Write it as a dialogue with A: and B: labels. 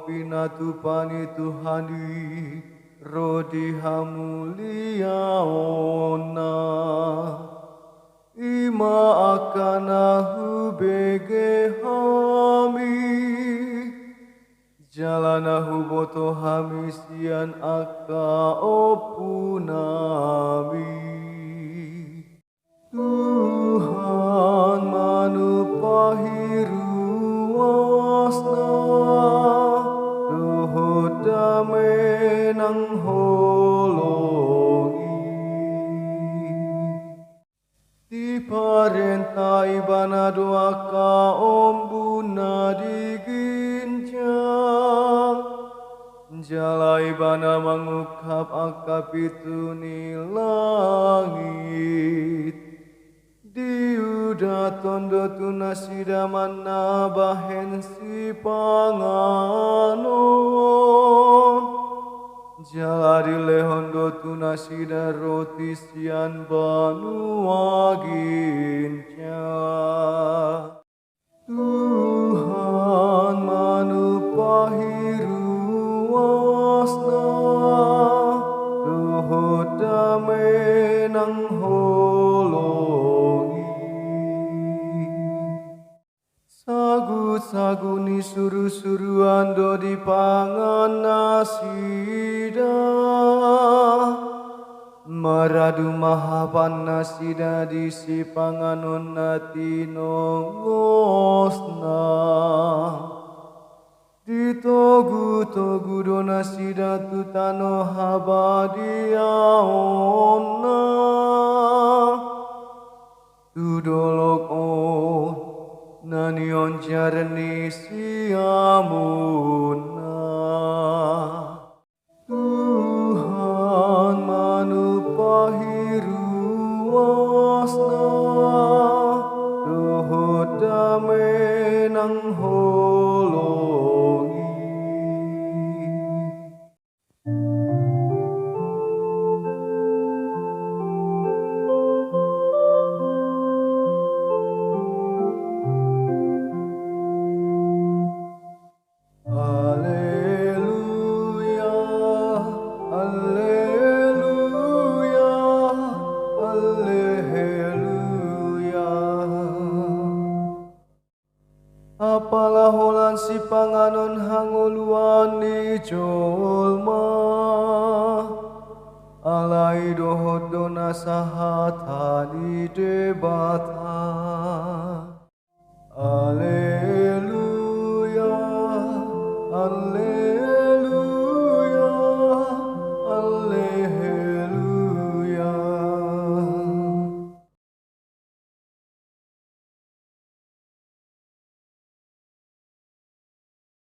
A: pinatupani Tuhani rodi hamuliaona ima akana hubege hami jalana huboto hami sian aka opunami Tuhan manupahiru wasna Tuhan damai nang holongi Diparentai bana doaka ombuna digincang Jalai bana mengukap akap itu ni langit Diuda tondo tunasida mana bahen si panganon Jalari lehondo tunasida roti sian banua ginca Tuhan manupahiru wasna Tuhan damai nang Sagu-saguni suru-suruan do di pangan nasida Maradu mahapan nasida di si panganon natino ngosna Ditogu-togu do nasida tutano habadiaona Tudolok on Nanion jarni siamuna Tuhan manupahiru wasna Tuhan damai nang holongi Apalah holan si panganon hanguluan di jolma Alai dohot dona sahata di debata Alleluia, Alleluia